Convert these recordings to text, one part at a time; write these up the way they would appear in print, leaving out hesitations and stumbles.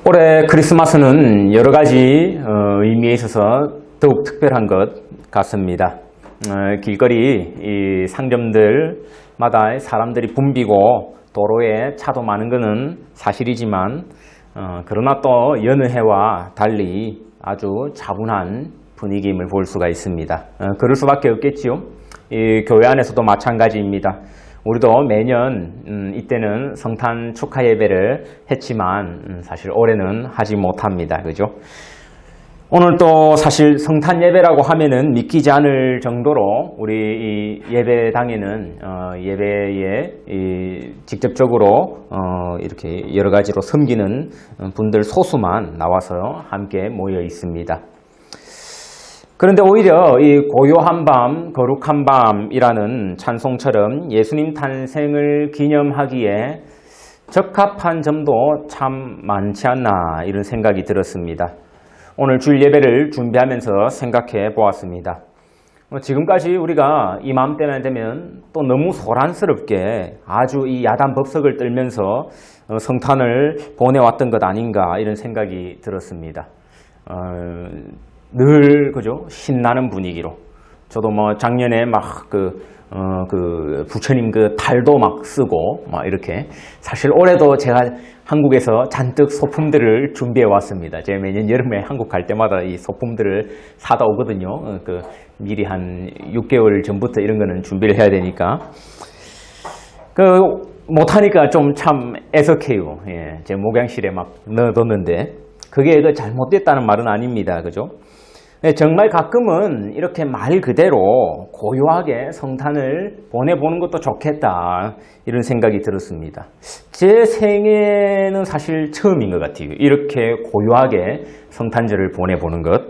올해 크리스마스는 여러 가지 의미에 있어서 더욱 특별한 것 같습니다. 길거리 이 상점들마다 사람들이 붐비고 도로에 차도 많은 것은 사실이지만 그러나 또 여느 해와 달리 아주 차분한 분위기임을 볼 수가 있습니다. 그럴 수밖에 없겠지요. 이 교회 안에서도 마찬가지입니다. 우리도 매년 이때는 성탄 축하 예배를 했지만 사실 올해는 하지 못합니다. 그죠? 오늘 또 사실 성탄 예배라고 하면은 믿기지 않을 정도로 우리 이 예배당에는 예배에 직접적으로 이렇게 여러 가지로 섬기는 분들 소수만 나와서 함께 모여 있습니다. 그런데 오히려 이 고요한 밤, 거룩한 밤이라는 찬송처럼 예수님 탄생을 기념하기에 적합한 점도 참 많지 않나 이런 생각이 들었습니다. 오늘 주일 예배를 준비하면서 생각해 보았습니다. 지금까지 우리가 이맘때만 되면 또 너무 소란스럽게 아주 이 야단 법석을 떨면서 성탄을 보내왔던 것 아닌가 이런 생각이 들었습니다. 늘 그죠 신나는 분위기로 저도 뭐 작년에 막 부처님 그 달도 막 쓰고 막 이렇게 사실 올해도 제가 한국에서 잔뜩 소품들을 준비해 왔습니다. 제가 매년 여름에 한국 갈 때마다 이 소품들을 사다 오거든요. 미리 한 6개월 전부터 이런 거는 준비를 해야 되니까 못하니까 좀 참 애석해요. 예, 제 목양실에 막 넣어뒀는데 그게 잘못됐다는 말은 아닙니다. 그죠? 정말 가끔은 이렇게 말 그대로 고요하게 성탄을 보내보는 것도 좋겠다 이런 생각이 들었습니다. 제 생애는 사실 처음인 것 같아요. 이렇게 고요하게 성탄절을 보내보는 것.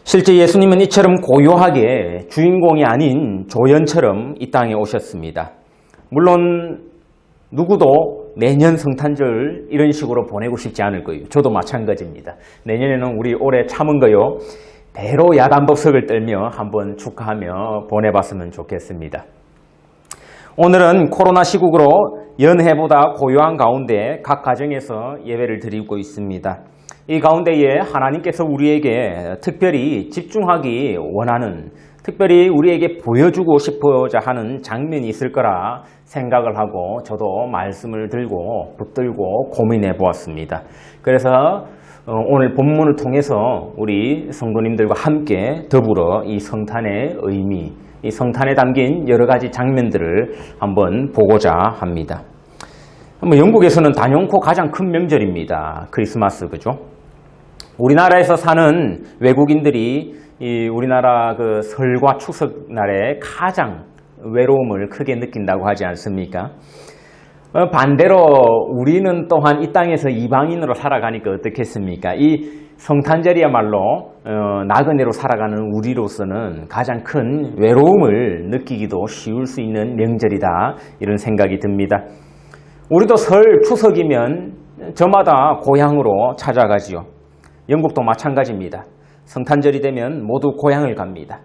실제 예수님은 이처럼 고요하게 주인공이 아닌 조연처럼 이 땅에 오셨습니다. 물론 누구도 내년 성탄절 이런 식으로 보내고 싶지 않을 거예요. 저도 마찬가지입니다. 내년에는 우리 올해 참은 거요. 배로 야단법석을 떨며 한번 축하하며 보내봤으면 좋겠습니다. 오늘은 코로나 시국으로 연해보다 고요한 가운데 각 가정에서 예배를 드리고 있습니다. 이 가운데에 하나님께서 우리에게 특별히 집중하기 원하는 특별히 우리에게 보여주고 싶어자 하는 장면이 있을 거라 생각을 하고 저도 말씀을 들고 붙들고 고민해 보았습니다. 그래서 오늘 본문을 통해서 우리 성도님들과 함께 더불어 이 성탄의 의미, 이 성탄에 담긴 여러 가지 장면들을 한번 보고자 합니다. 영국에서는 단연코 가장 큰 명절입니다. 크리스마스, 그죠? 우리나라에서 사는 외국인들이 이 우리나라 그 설과 추석 날에 가장 외로움을 크게 느낀다고 하지 않습니까? 반대로 우리는 또한 이 땅에서 이방인으로 살아가니까 어떻겠습니까? 이 성탄절이야말로 나그네로 살아가는 우리로서는 가장 큰 외로움을 느끼기도 쉬울 수 있는 명절이다 이런 생각이 듭니다. 우리도 설, 추석이면 저마다 고향으로 찾아가지요. 영국도 마찬가지입니다. 성탄절이 되면 모두 고향을 갑니다.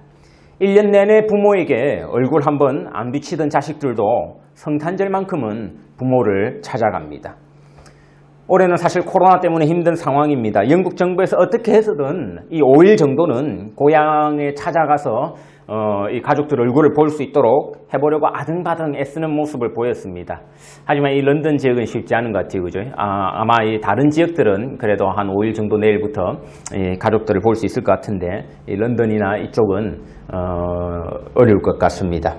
1년 내내 부모에게 얼굴 한번 안 비치던 자식들도 성탄절만큼은 부모를 찾아갑니다. 올해는 사실 코로나 때문에 힘든 상황입니다. 영국 정부에서 어떻게 해서든 이 5일 정도는 고향에 찾아가서 이 가족들 얼굴을 볼 수 있도록 해보려고 아등바등 애쓰는 모습을 보였습니다. 하지만 이 런던 지역은 쉽지 않은 것 같아요. 그죠? 아마 이 다른 지역들은 그래도 한 5일 정도 내일부터 이 가족들을 볼 수 있을 것 같은데 이 런던이나 이쪽은 어려울 것 같습니다.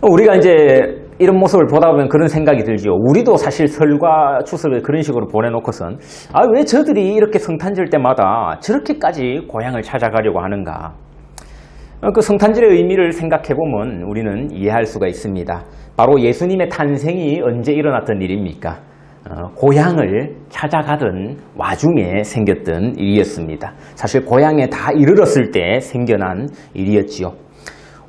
우리가 이제 이런 모습을 보다 보면 그런 생각이 들죠. 우리도 사실 설과 추석을 그런 식으로 보내놓고선 왜 저들이 이렇게 성탄절 때마다 저렇게까지 고향을 찾아가려고 하는가. 그 성탄절의 의미를 생각해보면 우리는 이해할 수가 있습니다. 바로 예수님의 탄생이 언제 일어났던 일입니까? 고향을 찾아가던 와중에 생겼던 일이었습니다. 사실 고향에 다 이르렀을 때 생겨난 일이었지요.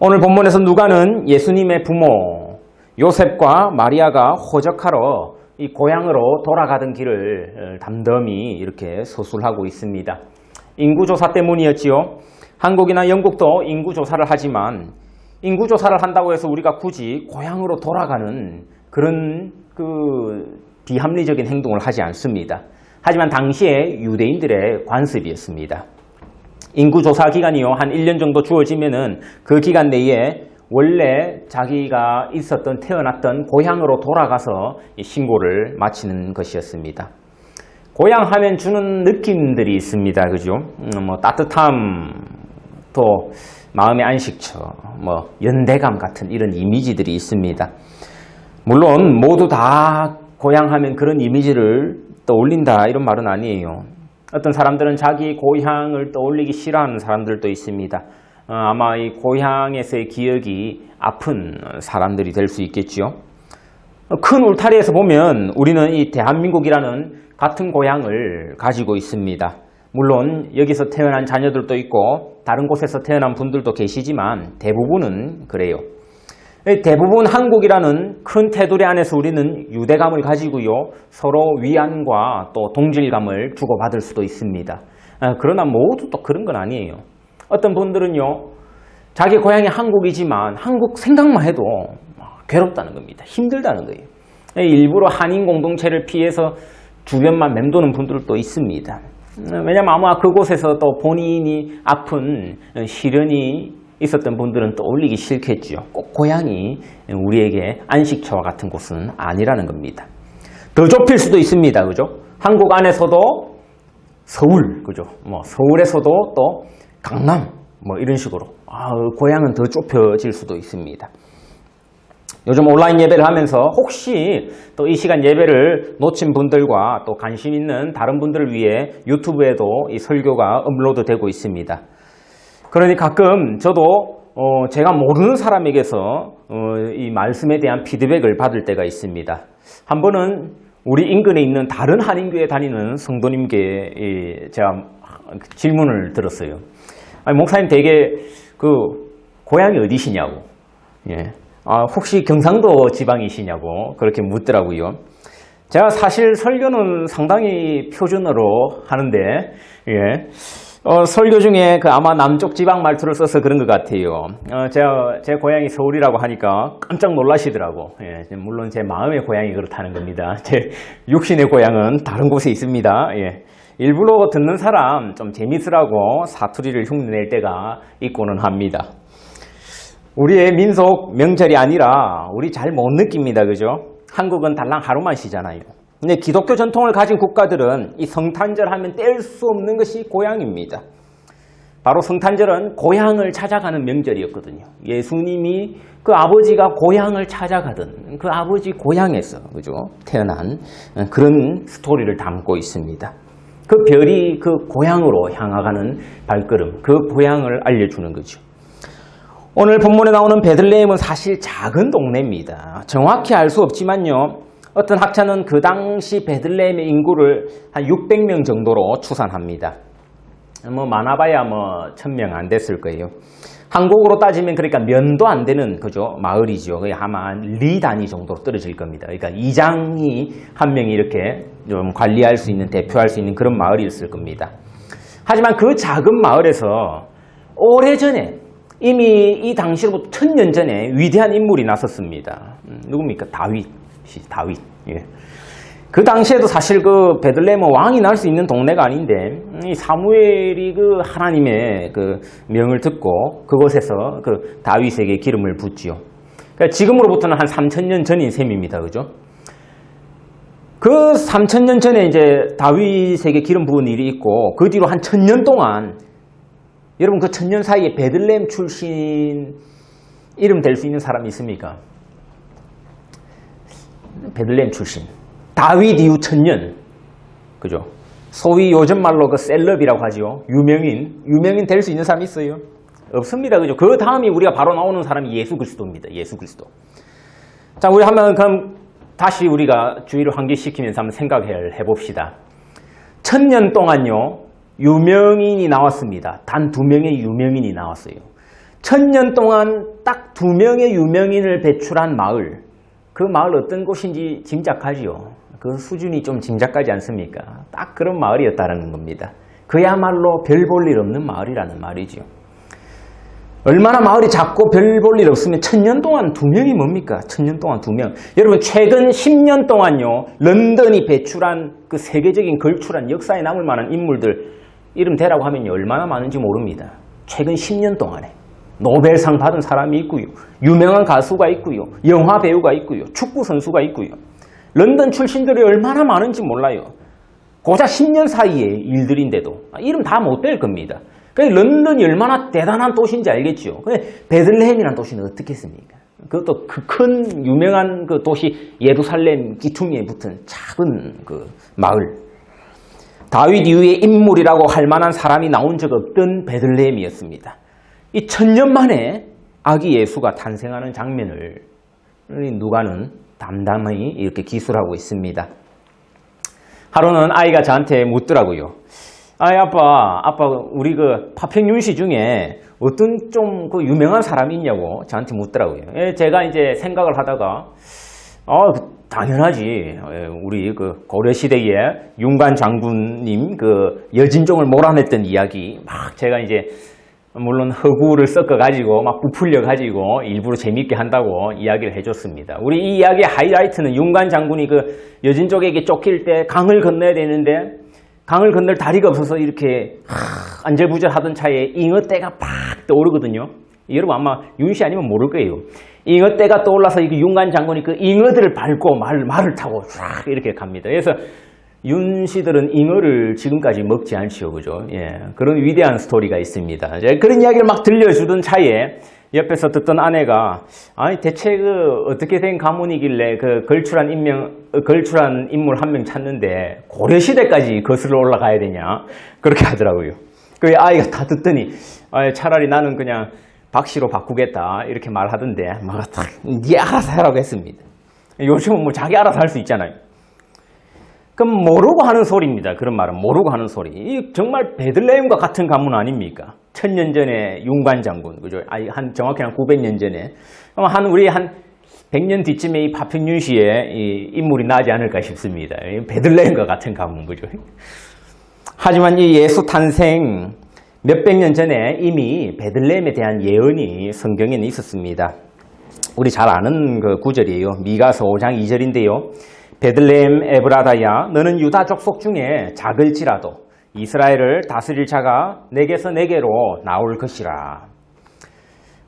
오늘 본문에서 누가는 예수님의 부모 요셉과 마리아가 호적하러 이 고향으로 돌아가던 길을 담담히 이렇게 서술하고 있습니다. 인구조사 때문이었지요. 한국이나 영국도 인구조사를 하지만 인구조사를 한다고 해서 우리가 굳이 고향으로 돌아가는 그런 비합리적인 행동을 하지 않습니다. 하지만 당시에 유대인들의 관습이었습니다. 인구조사 기간이요, 한 1년 정도 주어지면은 그 기간 내에 원래 자기가 있었던, 태어났던 고향으로 돌아가서 신고를 마치는 것이었습니다. 고향 하면 주는 느낌들이 있습니다. 그죠? 뭐 따뜻함, 또 마음의 안식처, 뭐 연대감 같은 이런 이미지들이 있습니다. 물론 모두 다 고향 하면 그런 이미지를 떠올린다 이런 말은 아니에요. 어떤 사람들은 자기 고향을 떠올리기 싫어하는 사람들도 있습니다. 아마 이 고향에서의 기억이 아픈 사람들이 될 수 있겠죠. 큰 울타리에서 보면 우리는 이 대한민국이라는 같은 고향을 가지고 있습니다. 물론 여기서 태어난 자녀들도 있고 다른 곳에서 태어난 분들도 계시지만 대부분은 그래요. 대부분 한국이라는 큰 테두리 안에서 우리는 유대감을 가지고요, 서로 위안과 또 동질감을 주고받을 수도 있습니다. 그러나 모두 또 그런 건 아니에요. 어떤 분들은요, 자기 고향이 한국이지만 한국 생각만 해도 괴롭다는 겁니다. 힘들다는 거예요. 일부러 한인 공동체를 피해서 주변만 맴도는 분들도 있습니다. 왜냐하면 아마 그곳에서 또 본인이 아픈 시련이 있었던 분들은 떠올리기 싫겠죠. 꼭 고향이 우리에게 안식처와 같은 곳은 아니라는 겁니다. 더 좁힐 수도 있습니다. 그죠? 한국 안에서도 서울, 그죠? 뭐 서울에서도 또 강남, 뭐 이런 식으로 고향은 더 좁혀질 수도 있습니다. 요즘 온라인 예배를 하면서 혹시 또 이 시간 예배를 놓친 분들과 또 관심 있는 다른 분들을 위해 유튜브에도 이 설교가 업로드 되고 있습니다. 그러니 가끔 저도 제가 모르는 사람에게서 이 말씀에 대한 피드백을 받을 때가 있습니다. 한 번은 우리 인근에 있는 다른 한인교회 다니는 성도님께 제가 질문을 들었어요. 아니, 목사님 되게 고향이 어디시냐고. 예. 혹시 경상도 지방이시냐고 그렇게 묻더라고요. 제가 사실 설교는 상당히 표준어로 하는데, 예. 설교 중에 아마 남쪽 지방 말투를 써서 그런 것 같아요. 제 고향이 서울이라고 하니까 깜짝 놀라시더라고. 예, 물론 제 마음의 고향이 그렇다는 겁니다. 제 육신의 고향은 다른 곳에 있습니다. 예. 일부러 듣는 사람 좀 재밌으라고 사투리를 흉내낼 때가 있고는 합니다. 우리의 민속 명절이 아니라 우리 잘 못 느낍니다. 그죠? 한국은 달랑 하루만 쉬잖아요. 근데 기독교 전통을 가진 국가들은 이 성탄절 하면 뗄 수 없는 것이 고향입니다. 바로 성탄절은 고향을 찾아가는 명절이었거든요. 예수님이 그 아버지가 고향을 찾아가던 그 아버지 고향에서, 그죠? 태어난 그런 스토리를 담고 있습니다. 그 별이 그 고향으로 향하가는 발걸음, 그 고향을 알려주는 거죠. 오늘 본문에 나오는 베들레헴은 사실 작은 동네입니다. 정확히 알 수 없지만요, 어떤 학자는 그 당시 베들레헴의 인구를 한 600명 정도로 추산합니다. 많아봐야 1000명 안 됐을 거예요. 한국으로 따지면 그러니까 면도 안 되는, 그죠? 마을이죠. 거의 아마 리 단위 정도로 떨어질 겁니다. 그러니까 이장이 한 명이 이렇게 좀 관리할 수 있는, 대표할 수 있는 그런 마을이었을 겁니다. 하지만 그 작은 마을에서 오래전에, 이미 이 당시로부터 1000년 전에 위대한 인물이 나섰습니다. 누굽니까? 다윗. 예. 그 당시에도 사실 그 베들레헴은 왕이 날 수 있는 동네가 아닌데, 이 사무엘이 그 하나님의 그 명을 듣고 그곳에서 그 다윗에게 기름을 붓지요. 그러니까 지금으로부터는 한 3000년 전인 셈입니다. 그죠? 그 3000년 전에 이제 다윗에게 기름 부은 일이 있고, 그 뒤로 한 1000년 동안, 여러분 그 1000년 사이에 베들레헴 출신 이름 될 수 있는 사람이 있습니까? 베들레헴 출신. 다윗 이후 1000년. 그죠? 소위 요즘 말로 그 셀럽이라고 하죠. 유명인 될 수 있는 사람이 있어요? 없습니다. 그죠? 그 다음이 우리가 바로 나오는 사람이 예수 그리스도입니다. 예수 그리스도. 자, 우리 한번 그럼 다시 우리가 주의를 환기시키면서 한번 생각해 봅시다. 1000년 동안요, 유명인이 나왔습니다. 단 2명의 유명인이 나왔어요. 1000년 동안 딱 2명의 유명인을 배출한 마을. 그 마을 어떤 곳인지 짐작하지요. 그 수준이 좀 짐작가지 않습니까? 딱 그런 마을이었다는 겁니다. 그야말로 별 볼 일 없는 마을이라는 말이죠. 얼마나 마을이 작고 별 볼 일 없으면 1000년 동안 2명이 뭡니까? 1000년 동안 2명. 여러분 최근 10년 동안요. 런던이 배출한 그 세계적인 걸출한 역사에 남을 만한 인물들 이름 대라고 하면 얼마나 많은지 모릅니다. 최근 10년 동안에. 노벨상 받은 사람이 있고요. 유명한 가수가 있고요. 영화 배우가 있고요. 축구 선수가 있고요. 런던 출신들이 얼마나 많은지 몰라요. 고작 10년 사이의 일들인데도 이름 다 못 될 겁니다. 그러니까 런던이 얼마나 대단한 도시인지 알겠죠. 근데 베들레헴이라는 도시는 어떻겠습니까? 그것도 그 큰 유명한 그 도시 예루살렘 기퉁이에 붙은 작은 그 마을. 다윗 이후의 인물이라고 할 만한 사람이 나온 적 없던 베들레헴이었습니다. 이 1000년 만에 아기 예수가 탄생하는 장면을 누가는 담담히 이렇게 기술하고 있습니다. 하루는 아이가 저한테 묻더라고요. 아빠, 우리 그 파평윤씨 중에 어떤 좀 그 유명한 사람이 있냐고 저한테 묻더라고요. 제가 이제 생각을 하다가, 당연하지. 우리 그 고려시대의 윤관 장군님 그 여진종을 몰아냈던 이야기, 막 제가 이제 물론 허구를 섞어가지고 막 부풀려가지고 일부러 재밌게 한다고 이야기를 해줬습니다. 우리 이 이야기의 하이라이트는 윤관 장군이 그 여진족에게 쫓길 때 강을 건너야 되는데 강을 건널 다리가 없어서 이렇게 안절부절 하던 차에 잉어떼가 팍 떠오르거든요. 여러분 아마 윤씨 아니면 모를 거예요. 잉어떼가 떠올라서 이 윤관 장군이 그 잉어들을 밟고 말을 타고 쫙 이렇게 갑니다. 그래서 윤씨들은 잉어를 지금까지 먹지 않지요, 그죠? 예, 그런 위대한 스토리가 있습니다. 그런 이야기를 막 들려주던 차에 옆에서 듣던 아내가 아니 대체 그 어떻게 된 가문이길래 그 걸출한 인물 한 명 찾는데 고려시대까지 거슬러 올라가야 되냐 그렇게 하더라고요. 그 아이가 다 듣더니 차라리 나는 그냥 박씨로 바꾸겠다 이렇게 말하던데 막 네 알아서 하라고 했습니다. 요즘은 뭐 자기 알아서 할 수 있잖아요. 그럼 모르고 하는 소리입니다. 그런 말은 모르고 하는 소리. 이 정말 베들레헴과 같은 가문 아닙니까? 1000년 전에 윤관 장군, 그죠? 정확히 한 900년 전에. 우리 한 100년 뒤쯤에 이 파평윤씨의 이 인물이 나지 않을까 싶습니다. 베들레헴과 같은 가문, 그죠? 하지만 이 예수 탄생 몇백 년 전에 이미 베들레헴에 대한 예언이 성경에는 있었습니다. 우리 잘 아는 그 구절이에요. 미가서 5장 2절인데요. 베들레헴 에브라다야 너는 유다 족속 중에 작을지라도 이스라엘을 다스릴 자가 내게서 내게로 나올 것이라.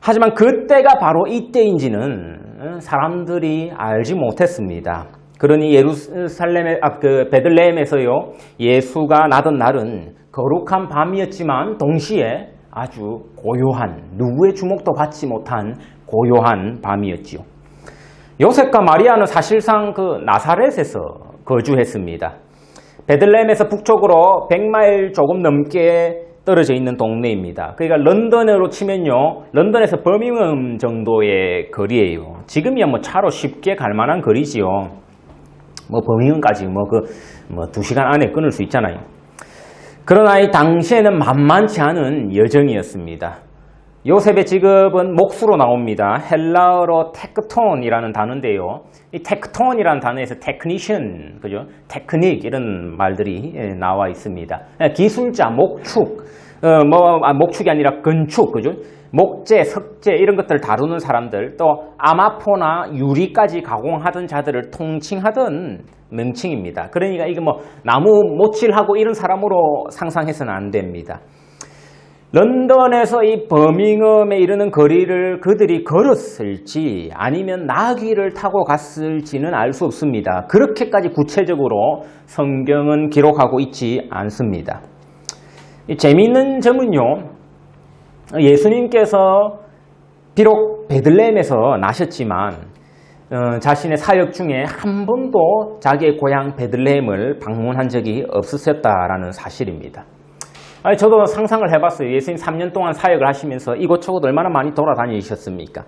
하지만 그때가 바로 이때인지는 사람들이 알지 못했습니다. 그러니 베들레헴에서요 예수가 나던 날은 거룩한 밤이었지만 동시에 아주 고요한, 누구의 주목도 받지 못한 고요한 밤이었지요. 요셉과 마리아는 사실상 그 나사렛에서 거주했습니다. 베들레헴에서 북쪽으로 100마일 조금 넘게 떨어져 있는 동네입니다. 그러니까 런던으로 치면요, 런던에서 버밍엄 정도의 거리예요. 지금이야 뭐 차로 쉽게 갈 만한 거리지요. 뭐 버밍엄까지 2시간 안에 끊을 수 있잖아요. 그러나 이 당시에는 만만치 않은 여정이었습니다. 요셉의 직업은 목수로 나옵니다. 헬라어로 테크톤이라는 단어인데요. 이 테크톤이라는 단어에서 테크니션, 그죠? 테크닉 이런 말들이 나와 있습니다. 기술자, 목축, 목축이 아니라 건축, 그죠? 목재, 석재 이런 것들을 다루는 사람들, 또 아마포나 유리까지 가공하던 자들을 통칭하던 명칭입니다. 그러니까 이게 뭐 나무 모칠하고 이런 사람으로 상상해서는 안 됩니다. 런던에서 이 버밍엄에 이르는 거리를 그들이 걸었을지 아니면 나귀를 타고 갔을지는 알 수 없습니다. 그렇게까지 구체적으로 성경은 기록하고 있지 않습니다. 재미있는 점은요, 예수님께서 비록 베들레헴에서 나셨지만 자신의 사역 중에 한 번도 자기의 고향 베들레헴을 방문한 적이 없으셨다라는 사실입니다. 저도 상상을 해봤어요. 예수님 3년 동안 사역을 하시면서 이곳저곳 얼마나 많이 돌아다니셨습니까?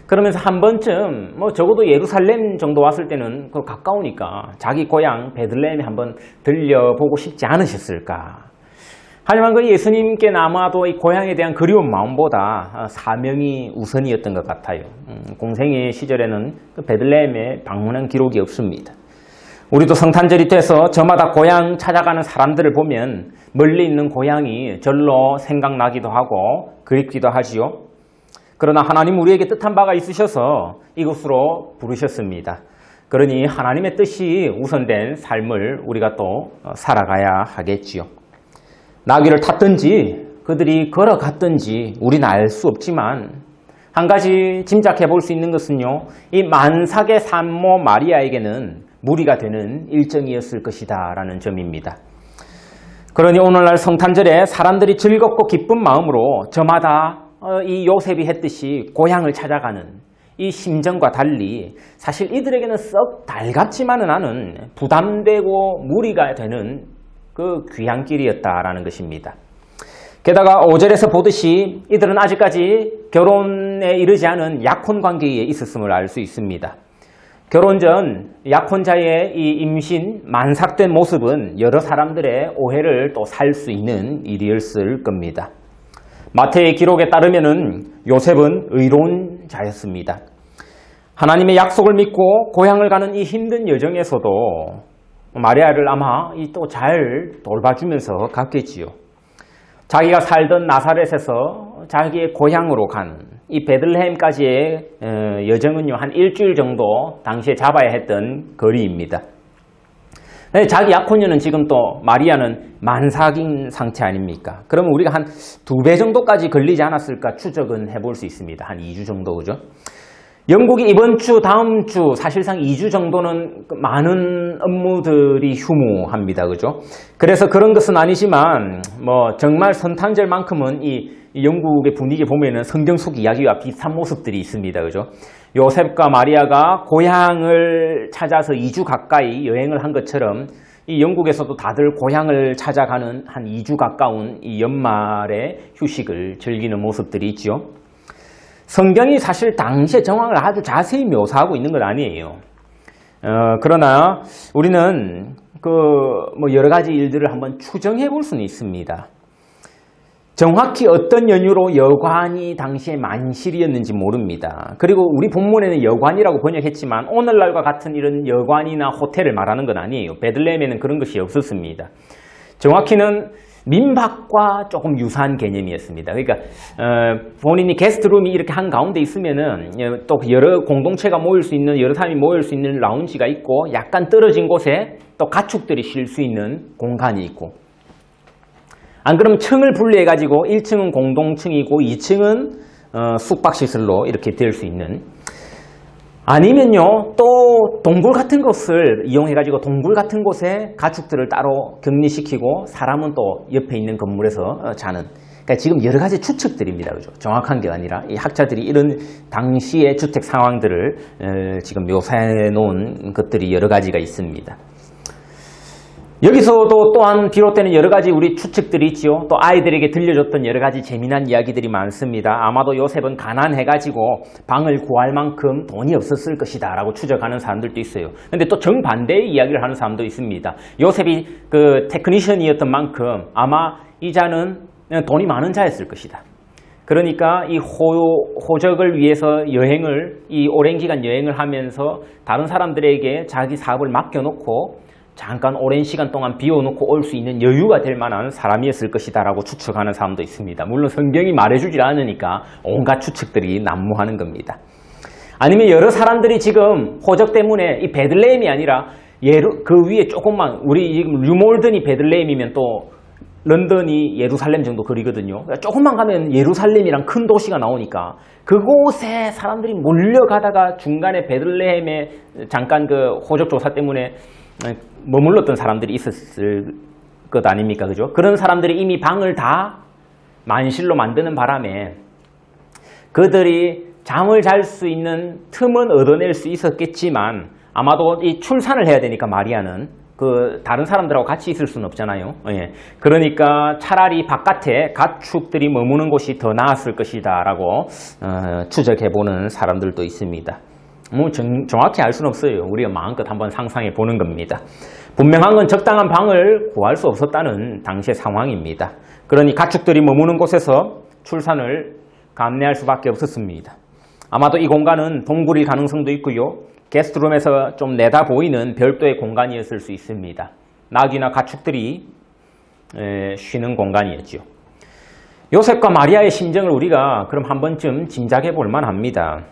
그러면서 한 번쯤 적어도 예루살렘 정도 왔을 때는 가까우니까 자기 고향 베들레헴에 한번 들려보고 싶지 않으셨을까? 하지만 그 예수님께는 아마도 이 고향에 대한 그리운 마음보다 사명이 우선이었던 것 같아요. 공생의 시절에는 그 베들레헴에 방문한 기록이 없습니다. 우리도 성탄절이 돼서 저마다 고향 찾아가는 사람들을 보면 멀리 있는 고향이 절로 생각나기도 하고 그립기도 하지요. 그러나 하나님 우리에게 뜻한 바가 있으셔서 이곳으로 부르셨습니다. 그러니 하나님의 뜻이 우선된 삶을 우리가 또 살아가야 하겠지요. 나귀를 탔든지 그들이 걸어갔든지 우리는 알 수 없지만 한 가지 짐작해 볼 수 있는 것은요, 이 만삭의 산모 마리아에게는 무리가 되는 일정이었을 것이다 라는 점입니다. 그러니 오늘날 성탄절에 사람들이 즐겁고 기쁜 마음으로 저마다 이 요셉이 했듯이 고향을 찾아가는 이 심정과 달리 사실 이들에게는 썩 달갑지만은 않은 부담되고 무리가 되는 그 귀향길이었다라는 것입니다. 게다가 5절에서 보듯이 이들은 아직까지 결혼에 이르지 않은 약혼 관계에 있었음을 알 수 있습니다. 결혼 전 약혼자의 이 임신, 만삭된 모습은 여러 사람들의 오해를 또 살 수 있는 일이었을 겁니다. 마태의 기록에 따르면은 요셉은 의로운 자였습니다. 하나님의 약속을 믿고 고향을 가는 이 힘든 여정에서도 마리아를 아마 또 잘 돌봐주면서 갔겠지요. 자기가 살던 나사렛에서 자기의 고향으로 간 이 베들레헴까지의 여정은요, 한 일주일 정도 당시에 잡아야 했던 거리입니다. 자기 약혼녀는 지금 또 마리아는 만삭인 상태 아닙니까? 그러면 우리가 한 2배 정도까지 걸리지 않았을까 추적은 해볼 수 있습니다. 한 2주 정도, 그죠? 영국이 이번 주, 다음 주, 사실상 2주 정도는 많은 업무들이 휴무합니다. 그죠? 그래서 그런 것은 아니지만, 정말 성탄절만큼은 이 영국의 분위기 보면은 성경 속 이야기와 비슷한 모습들이 있습니다. 그죠? 요셉과 마리아가 고향을 찾아서 2주 가까이 여행을 한 것처럼 이 영국에서도 다들 고향을 찾아가는 한 2주 가까운 이 연말의 휴식을 즐기는 모습들이 있죠. 성경이 사실 당시의 정황을 아주 자세히 묘사하고 있는 건 아니에요. 그러나 우리는 여러 가지 일들을 한번 추정해 볼 수는 있습니다. 정확히 어떤 연유로 여관이 당시에 만실이었는지 모릅니다. 그리고 우리 본문에는 여관이라고 번역했지만 오늘날과 같은 이런 여관이나 호텔을 말하는 건 아니에요. 베들레헴에는 그런 것이 없었습니다. 정확히는 민박과 조금 유사한 개념이었습니다. 그러니까 본인이 게스트룸이 이렇게 한가운데 있으면은 또 여러 공동체가 모일 수 있는, 여러 사람이 모일 수 있는 라운지가 있고, 약간 떨어진 곳에 또 가축들이 쉴 수 있는 공간이 있고, 안 그러면 층을 분리해 가지고 1층은 공동층이고 2층은 숙박시설로 이렇게 될 수 있는, 아니면요 또 동굴 같은 것을 이용해 가지고 동굴 같은 곳에 가축들을 따로 격리시키고 사람은 또 옆에 있는 건물에서 자는, 그러니까 지금 여러 가지 추측들입니다. 그죠? 정확한 게 아니라 이 학자들이 이런 당시의 주택 상황들을 지금 묘사해 놓은 것들이 여러 가지가 있습니다. 여기서도 또한 비롯되는 여러 가지 우리 추측들이 있지요. 또 아이들에게 들려줬던 여러 가지 재미난 이야기들이 많습니다. 아마도 요셉은 가난해가지고 방을 구할 만큼 돈이 없었을 것이다 라고 추적하는 사람들도 있어요. 근데 또 정반대의 이야기를 하는 사람도 있습니다. 요셉이 그 테크니션이었던 만큼 아마 이 자는 돈이 많은 자였을 것이다. 그러니까 이 호적을 위해서 이 오랜 기간 여행을 하면서 다른 사람들에게 자기 사업을 맡겨놓고 잠깐 오랜 시간 동안 비워놓고 올 수 있는 여유가 될 만한 사람이었을 것이다 라고 추측하는 사람도 있습니다. 물론 성경이 말해주질 않으니까 온갖 추측들이 난무하는 겁니다. 아니면 여러 사람들이 지금 호적 때문에 이 베들레헴이 아니라 그 위에 조금만, 우리 지금 류몰든이 베들레헴이면 또 런던이 예루살렘 정도 거리거든요. 그러니까 조금만 가면 예루살렘이랑 큰 도시가 나오니까 그곳에 사람들이 몰려가다가 중간에 베들레헴에 잠깐 그 호적 조사 때문에 머물렀던 사람들이 있었을 것 아닙니까? 그죠? 그런 사람들이 이미 방을 다 만실로 만드는 바람에 그들이 잠을 잘 수 있는 틈은 얻어낼 수 있었겠지만 아마도 이 출산을 해야 되니까 마리아는 다른 사람들하고 같이 있을 수는 없잖아요. 예. 그러니까 차라리 바깥에 가축들이 머무는 곳이 더 나았을 것이다 라고 추적해보는 사람들도 있습니다. 정확히 알 수는 없어요. 우리가 마음껏 한번 상상해 보는 겁니다. 분명한 건 적당한 방을 구할 수 없었다는 당시의 상황입니다. 그러니 가축들이 머무는 곳에서 출산을 감내할 수밖에 없었습니다. 아마도 이 공간은 동굴일 가능성도 있고요. 게스트룸에서 좀 내다 보이는 별도의 공간이었을 수 있습니다. 나귀나 가축들이 쉬는 공간이었죠. 요셉과 마리아의 심정을 우리가 그럼 한 번쯤 짐작해 볼 만합니다.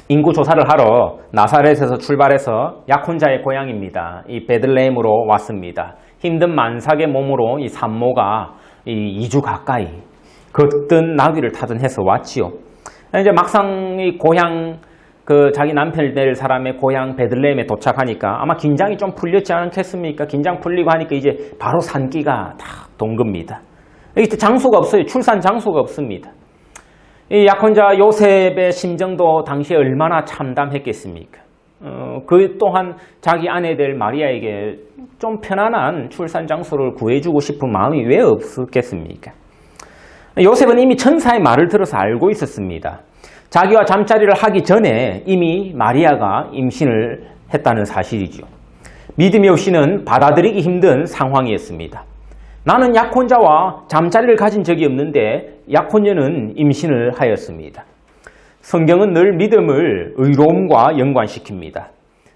인구 조사를 하러 나사렛에서 출발해서 약혼자의 고향입니다. 이 베들레헴으로 왔습니다. 힘든 만삭의 몸으로 이 산모가 2주 가까이 걷든 나귀를 타든 해서 왔지요. 이제 막상 이 고향 자기 남편을 낼 사람의 고향 베들레헴에 도착하니까 아마 긴장이 좀 풀렸지 않겠습니까? 긴장 풀리고 하니까 이제 바로 산기가 다 돈 겁니다. 이때 장소가 없어요. 출산 장소가 없습니다. 이 약혼자 요셉의 심정도 당시에 얼마나 참담했겠습니까? 그 또한 자기 아내 될 마리아에게 좀 편안한 출산 장소를 구해주고 싶은 마음이 왜 없었겠습니까? 요셉은 이미 천사의 말을 들어서 알고 있었습니다. 자기와 잠자리를 하기 전에 이미 마리아가 임신을 했다는 사실이죠. 믿음이 없이는 받아들이기 힘든 상황이었습니다. 나는 약혼자와 잠자리를 가진 적이 없는데 약혼녀는 임신을 하였습니다. 성경은 늘 믿음을 의로움과 연관시킵니다.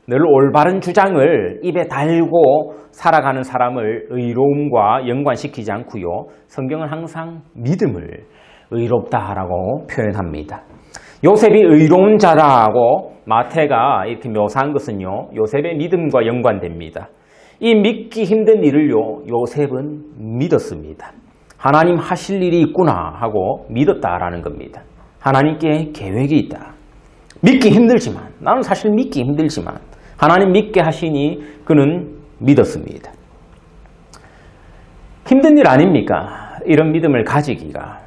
늘 올바른 주장을 입에 달고 살아가는 사람을 의로움과 연관시키지 않고요. 성경은 항상 믿음을 의롭다라고 표현합니다. 요셉이 의로운 자라고 마태가 이렇게 묘사한 것은요. 요셉의 믿음과 연관됩니다. 이 믿기 힘든 일을요. 요셉은 믿었습니다. 하나님 하실 일이 있구나 하고 믿었다라는 겁니다. 하나님께 계획이 있다. 믿기 힘들지만 나는 사실 믿기 힘들지만 하나님 믿게 하시니 그는 믿었습니다. 힘든 일 아닙니까? 이런 믿음을 가지기가.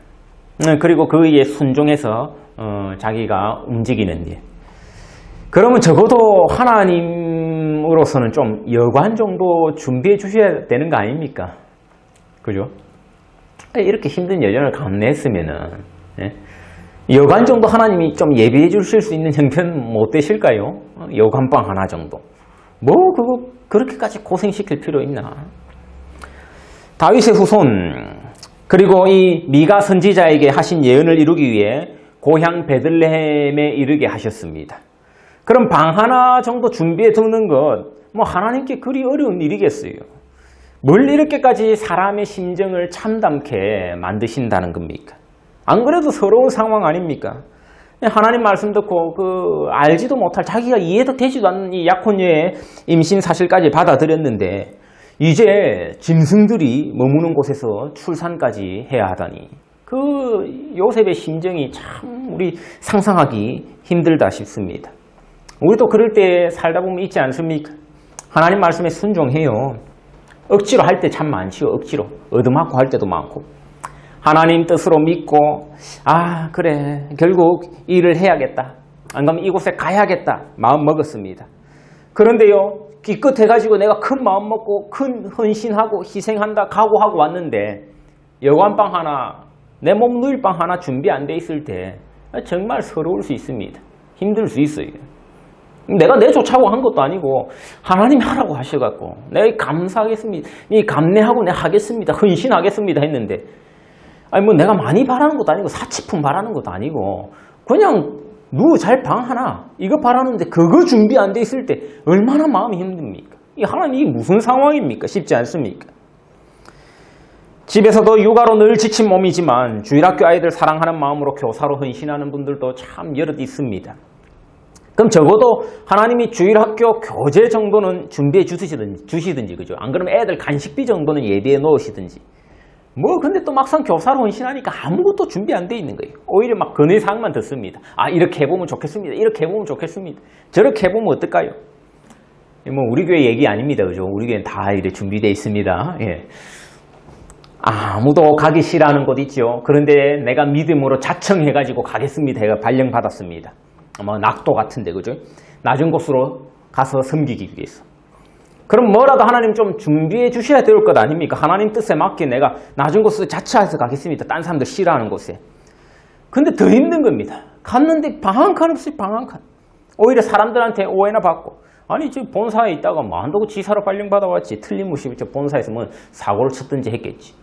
그리고 그에 순종해서 자기가 움직이는 일. 그러면 적어도 하나님으로서는 좀 여관 정도 준비해 주셔야 되는 거 아닙니까? 그죠? 이렇게 힘든 여정을 감내했으면은 여관 정도 하나님이 좀 예비해 주실 수 있는 형편 못 되실까요? 여관방 하나 정도. 뭐 그거 그렇게까지 고생시킬 필요 있나? 다윗의 후손 그리고 이 미가 선지자에게 하신 예언을 이루기 위해 고향 베들레헴에 이르게 하셨습니다. 그럼 방 하나 정도 준비해 두는 것 뭐 하나님께 그리 어려운 일이겠어요. 뭘 이렇게까지 사람의 심정을 참담케 만드신다는 겁니까? 안 그래도 서러운 상황 아닙니까? 하나님 말씀 듣고 알지도 못할 자기가 이해도 되지도 않는 이 약혼녀의 임신 사실까지 받아들였는데 이제 짐승들이 머무는 곳에서 출산까지 해야 하다니 그 요셉의 심정이 참 우리 상상하기 힘들다 싶습니다. 우리도 그럴 때 살다 보면 있지 않습니까? 하나님 말씀에 순종해요. 억지로 할 때 참 많지요. 억지로 얻어맞고 할 때도 많고 하나님 뜻으로 믿고 그래 결국 일을 해야겠다. 안 그러면 이곳에 가야겠다. 마음 먹었습니다. 그런데요. 기껏 해가지고 내가 큰 마음 먹고 큰 헌신하고 희생한다 각오하고 왔는데 여관방 하나 내 몸 누일 방 하나 준비 안 돼 있을 때 정말 서러울 수 있습니다. 힘들 수 있어요. 내가 내 좋자고 한 것도 아니고 하나님이 하라고 하셔갖고 내가 감사하겠습니다. 감내하고 내가 하겠습니다. 헌신하겠습니다 했는데 뭐 내가 많이 바라는 것도 아니고 사치품 바라는 것도 아니고 그냥 누구 잘 방 하나 이거 바라는데 그거 준비 안 돼 있을 때 얼마나 마음이 힘듭니까? 이 하나님 이게 무슨 상황입니까? 쉽지 않습니까? 집에서도 육아로 늘 지친 몸이지만 주일학교 아이들 사랑하는 마음으로 교사로 헌신하는 분들도 참 여럿 있습니다. 그럼 적어도 하나님이 주일학교 교재 정도는 준비해 주시든지 그죠? 안 그러면 애들 간식비 정도는 예비해 놓으시든지 근데 또 막상 교사로 헌신하니까 아무것도 준비 안 돼 있는 거예요. 오히려 막 건의사항만 듣습니다. 이렇게 해보면 좋겠습니다. 이렇게 해보면 좋겠습니다. 저렇게 해보면 어떨까요? 우리 교회 얘기 아닙니다. 그죠? 우리 교회는 다 이렇게 준비되어 있습니다. 예. 아무도 가기 싫어하는 곳 있죠. 그런데 내가 믿음으로 자청해가지고 가겠습니다. 해가 발령받았습니다. 낙도 같은데, 그죠? 낮은 곳으로 가서 섬기기 위해서. 그럼 뭐라도 하나님 좀 준비해 주셔야 될 것 아닙니까? 하나님 뜻에 맞게 내가 낮은 곳으로 자처해서 가겠습니다. 딴 사람들 싫어하는 곳에. 근데 더 힘든 겁니다. 갔는데 방 한 칸 없이 방 한 칸. 오히려 사람들한테 오해나 받고 지금 본사에 있다가 안다고 지사로 발령받아왔지. 틀림없이 저 본사에서 사고를 쳤든지 했겠지.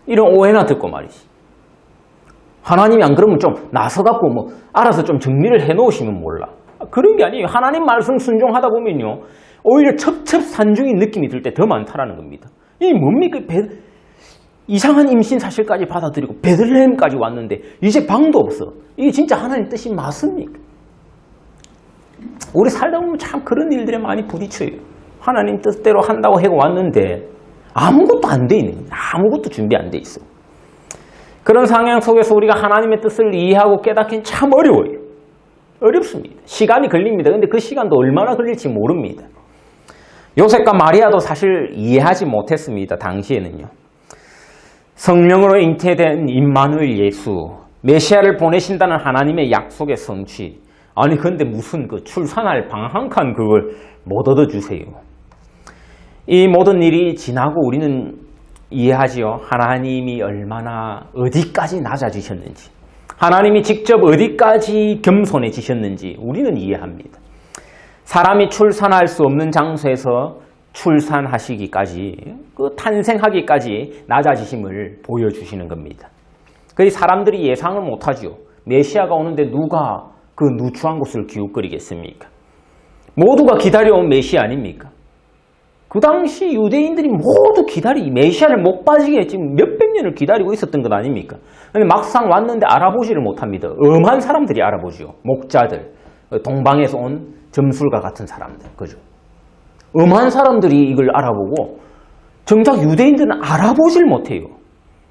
이런 오해나 듣고 말이지. 하나님이 안 그러면 좀 나서갖고 알아서 좀 정리를 해놓으시면 몰라. 그런 게 아니에요. 하나님 말씀 순종하다 보면요. 오히려 첩첩산중인 느낌이 들 때 더 많다라는 겁니다. 이 뭡니까? 이상한 임신 사실까지 받아들이고 베들레헴까지 왔는데 이제 방도 없어. 이게 진짜 하나님 뜻이 맞습니까? 우리 살다 보면 참 그런 일들에 많이 부딪혀요. 하나님 뜻대로 한다고 해고 왔는데 아무것도 안 돼 있는 거예요. 아무것도 준비 안 돼 있어. 그런 상황 속에서 우리가 하나님의 뜻을 이해하고 깨닫기는 참 어려워요. 어렵습니다. 시간이 걸립니다. 근데 그 시간도 얼마나 걸릴지 모릅니다. 요셉과 마리아도 사실 이해하지 못했습니다. 당시에는요. 성령으로 잉태된 임마누엘 예수, 메시아를 보내신다는 하나님의 약속의 성취. 아니 근데 무슨 그 출산할 방 한 칸 그걸 못 얻어주세요. 이 모든 일이 지나고 우리는 이해하지요. 하나님이 얼마나 어디까지 낮아지셨는지, 하나님이 직접 어디까지 겸손해지셨는지 우리는 이해합니다. 사람이 출산할 수 없는 장소에서 출산하시기까지, 그 탄생하기까지 낮아지심을 보여주시는 겁니다. 그 사람들이 예상을 못하죠. 메시아가 오는데 누가 그 누추한 곳을 기웃거리겠습니까? 모두가 기다려온 메시아 아닙니까? 그 당시 유대인들이 모두 메시아를 못 빠지게 지금 몇백 년을 기다리고 있었던 것 아닙니까? 근데 막상 왔는데 알아보지를 못합니다. 엄한 사람들이 알아보죠. 목자들, 동방에서 온 점술가 같은 사람들, 그죠? 엄한 사람들이 이걸 알아보고 정작 유대인들은 알아보질 못해요.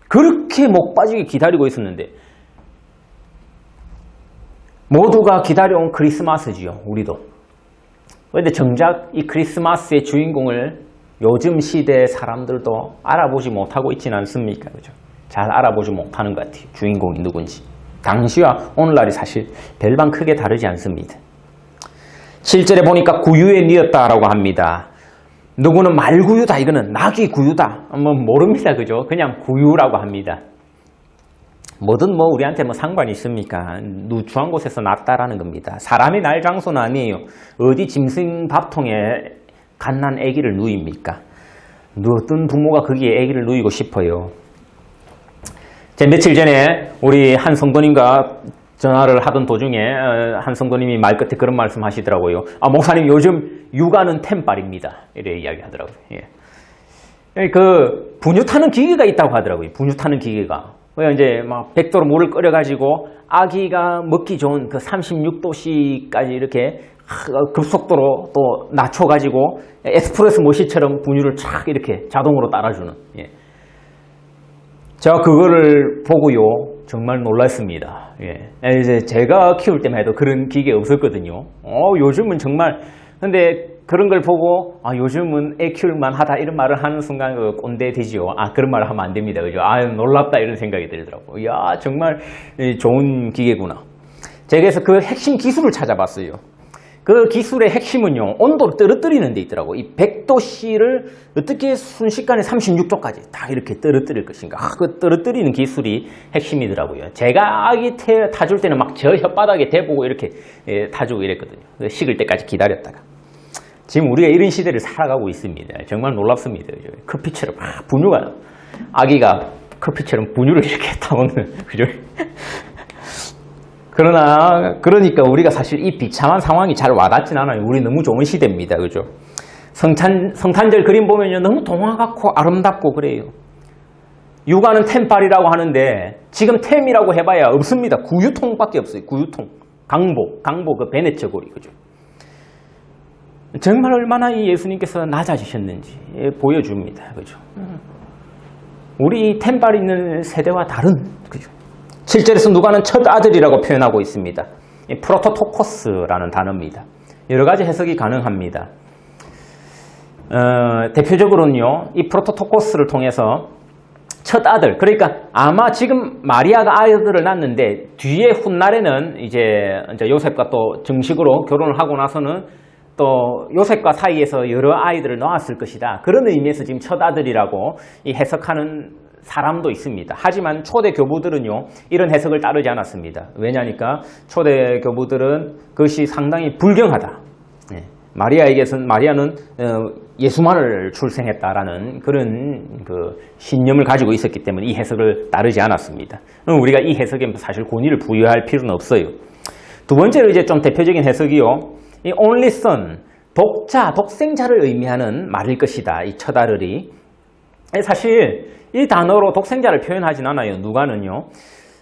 그렇게 못 빠지게 기다리고 있었는데 모두가 기다려온 크리스마스지요. 우리도. 그런데 정작 이 크리스마스의 주인공을 요즘 시대의 사람들도 알아보지 못하고 있지는 않습니까? 그죠? 잘 알아보지 못하는 것 같아요. 주인공이 누군지. 당시와 오늘날이 사실 별반 크게 다르지 않습니다. 7절에 보니까 구유에 뉘었다라고 합니다. 누구는 말구유다, 이거는 낙이 구유다. 뭐 모릅니다. 그죠? 그냥 구유라고 합니다. 뭐든 뭐 우리한테 뭐 상관이 있습니까? 누추한 곳에서 났다라는 겁니다. 사람이 날 장소는 아니에요. 어디 짐승 밥통에 갓난 아기를 누입니까? 어떤 부모가 거기에 아기를 누이고 싶어요. 제 며칠 전에 우리 한 성도님과 전화를 하던 도중에 한 성도님이 말끝에 그런 말씀 하시더라고요. 아, 목사님 요즘 육아는 템빨입니다. 이래 이야기 하더라고요. 예. 그 분유 타는 기계가 있다고 하더라고요. 분유 타는 기계가. 이제 막 100도로 물을 끓여가지고 아기가 먹기 좋은 그 36도씨까지 이렇게 급속도로 또 낮춰가지고 에스프레소 머신처럼 분유를 촥 이렇게 자동으로 따라주는. 예. 제가 그거를 보고요. 정말 놀랐습니다. 예. 이제 제가 키울 때만 해도 그런 기계 없었거든요. 요즘은 정말, 근데 그런 걸 보고, 아, 요즘은 애 키울만 하다, 이런 말을 하는 순간 그 꼰대 되지요. 아, 그런 말을 하면 안 됩니다. 그죠? 아, 놀랍다, 이런 생각이 들더라고요. 이야, 정말 좋은 기계구나. 제가 그래서 그 핵심 기술을 찾아봤어요. 그 기술의 핵심은요, 온도를 떨어뜨리는 데 있더라고요. 이 100도씨를 어떻게 순식간에 36도까지 딱 이렇게 떨어뜨릴 것인가. 그 떨어뜨리는 기술이 핵심이더라고요. 제가 아기 타줄 때는 막 저 혓바닥에 대보고 이렇게 타주고 이랬거든요. 식을 때까지 기다렸다가. 지금 우리가 이런 시대를 살아가고 있습니다. 정말 놀랍습니다. 커피처럼 분유가, 아기가 커피처럼 분유를 이렇게 타먹는, 그죠? 그러니까 우리가 사실 이 비참한 상황이 잘 와닿진 않아요. 우리 너무 좋은 시대입니다. 그죠? 성탄절 그림 보면요. 너무 동화 같고 아름답고 그래요. 육아는 템빨이라고 하는데 지금 템이라고 해봐야 없습니다. 구유통밖에 없어요. 구유통. 강보 그 베네처 고리. 그죠? 정말 얼마나 이 예수님께서 낮아지셨는지 보여줍니다. 그죠? 우리 템빨 있는 세대와 다른, 그죠? 7절에서 누가는 첫 아들이라고 표현하고 있습니다. 프로토토코스라는 단어입니다. 여러 가지 해석이 가능합니다. 대표적으로는요, 이 프로토토코스를 통해서 첫 아들, 그러니까 아마 지금 마리아가 아들을 낳는데 뒤에 훗날에는 이제 요셉과 또 정식으로 결혼을 하고 나서는 또 요셉과 사이에서 여러 아이들을 낳았을 것이다. 그런 의미에서 지금 첫 아들이라고 이 해석하는 사람도 있습니다. 하지만 초대 교부들은요, 이런 해석을 따르지 않았습니다. 왜냐니까 초대 교부들은 그것이 상당히 불경하다. 마리아는 예수만을 출생했다라는 그런 그 신념을 가지고 있었기 때문에 이 해석을 따르지 않았습니다. 우리가 이 해석에 사실 권위를 부여할 필요는 없어요. 두 번째로 이제 좀 대표적인 해석이요, 이 only son, 독생자를 의미하는 말일 것이다. 이 첫 아들이. 사실 이 단어로 독생자를 표현하진 않아요. 누가는요.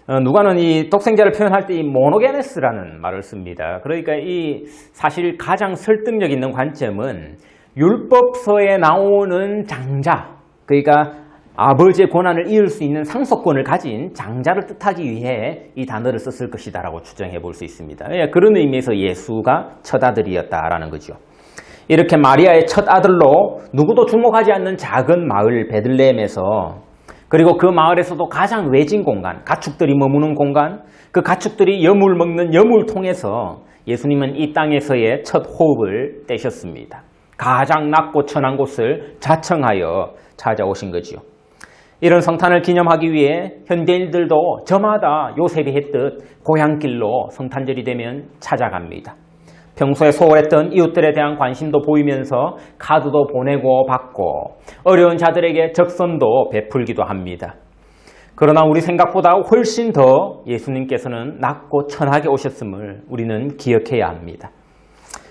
누가는 이 독생자를 표현할 때 이 모노게네스라는 말을 씁니다. 그러니까 이 사실 가장 설득력 있는 관점은 율법서에 나오는 장자, 그러니까 아버지의 권한을 이을 수 있는 상속권을 가진 장자를 뜻하기 위해 이 단어를 썼을 것이다라고 추정해 볼 수 있습니다. 그런 의미에서 예수가 첫 아들이었다라는 거죠. 이렇게 마리아의 첫 아들로 누구도 주목하지 않는 작은 마을 베들레헴에서, 그리고 그 마을에서도 가장 외진 공간, 가축들이 머무는 공간, 그 가축들이 여물 먹는 여물통에서 예수님은 이 땅에서의 첫 호흡을 떼셨습니다. 가장 낮고 천한 곳을 자청하여 찾아오신 거지요. 이런 성탄을 기념하기 위해 현대인들도 저마다 요셉이 했듯 고향길로 성탄절이 되면 찾아갑니다. 평소에 소홀했던 이웃들에 대한 관심도 보이면서 카드도 보내고 받고 어려운 자들에게 적선도 베풀기도 합니다. 그러나 우리 생각보다 훨씬 더 예수님께서는 낮고 천하게 오셨음을 우리는 기억해야 합니다.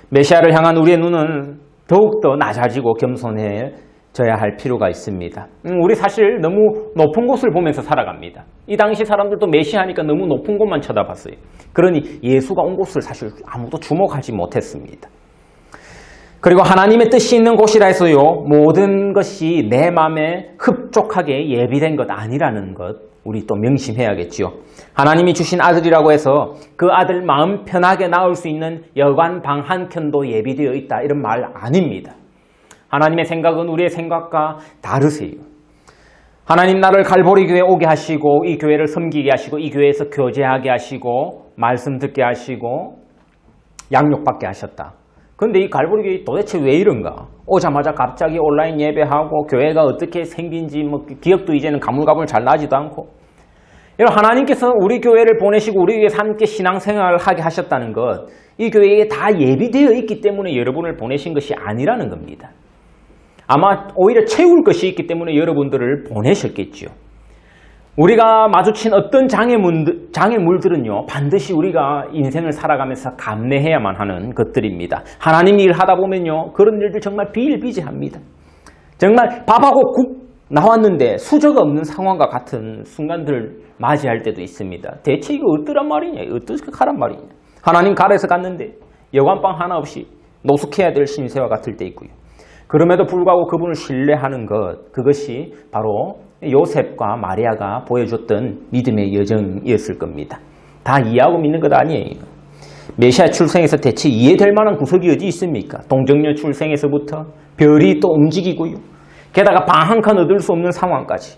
메시아를 향한 우리의 눈은 더욱더 낮아지고 겸손해져야 할 필요가 있습니다. 우리 사실 너무 높은 곳을 보면서 살아갑니다. 이 당시 사람들도 메시아니까 너무 높은 곳만 쳐다봤어요. 그러니 예수가 온 곳을 사실 아무도 주목하지 못했습니다. 그리고 하나님의 뜻이 있는 곳이라 해서요, 모든 것이 내 마음에 흡족하게 예비된 것 아니라는 것 우리 또 명심해야겠지요. 하나님이 주신 아들이라고 해서 그 아들 마음 편하게 낳을 수 있는 여관 방 한 켠도 예비되어 있다, 이런 말 아닙니다. 하나님의 생각은 우리의 생각과 다르세요. 하나님 나를 갈보리 교회에 오게 하시고 이 교회를 섬기게 하시고 이 교회에서 교제하게 하시고 말씀 듣게 하시고 양육받게 하셨다. 근데 이 갈보리 교회 도대체 왜 이런가? 오자마자 갑자기 온라인 예배하고 교회가 어떻게 생긴지 뭐 기억도 이제는 가물가물 잘 나지도 않고, 이런 하나님께서 우리 교회를 보내시고 우리 위해서 함께 신앙생활을 하게 하셨다는 것, 이 교회에 다 예비되어 있기 때문에 여러분을 보내신 것이 아니라는 겁니다. 아마 오히려 채울 것이 있기 때문에 여러분들을 보내셨겠죠. 우리가 마주친 어떤 장애물들은요, 반드시 우리가 인생을 살아가면서 감내해야만 하는 것들입니다. 하나님 일 하다 보면요, 그런 일들 정말 비일비재합니다. 정말 밥하고 국 나왔는데 수저가 없는 상황과 같은 순간들 맞이할 때도 있습니다. 대체 이거 어떠란 말이냐, 어떻게 하란 말이냐. 하나님 가래서 갔는데 여관방 하나 없이 노숙해야 될 신세와 같을 때 있고요. 그럼에도 불구하고 그분을 신뢰하는 것, 그것이 바로 요셉과 마리아가 보여줬던 믿음의 여정이었을 겁니다. 다 이해하고 믿는 것 아니에요. 메시아 출생에서 대체 이해될 만한 구석이 어디 있습니까? 동정녀 출생에서부터 별이 또 움직이고요. 게다가 방 한 칸 얻을 수 없는 상황까지.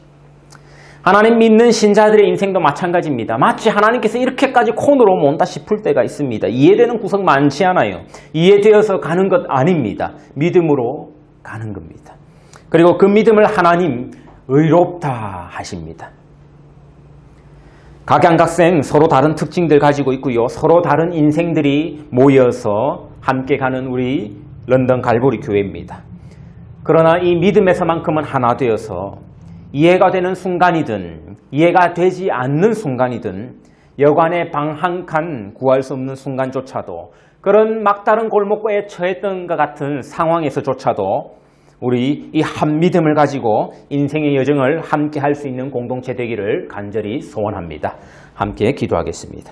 하나님 믿는 신자들의 인생도 마찬가지입니다. 마치 하나님께서 이렇게까지 콘으로 mon다 싶을 때가 있습니다. 이해되는 구석 많지 않아요. 이해되어서 가는 것 아닙니다. 믿음으로 가는 겁니다. 그리고 그 믿음을 하나님 의롭다 하십니다. 각양각색 서로 다른 특징들 가지고 있고요. 서로 다른 인생들이 모여서 함께 가는 우리 런던 갈보리 교회입니다. 그러나 이 믿음에서만큼은 하나 되어서 이해가 되는 순간이든 이해가 되지 않는 순간이든 여관의 방 한 칸 구할 수 없는 순간조차도 그런 막다른 골목에 처했던 것 같은 상황에서조차도 우리 이 한 믿음을 가지고 인생의 여정을 함께 할 수 있는 공동체 되기를 간절히 소원합니다. 함께 기도하겠습니다.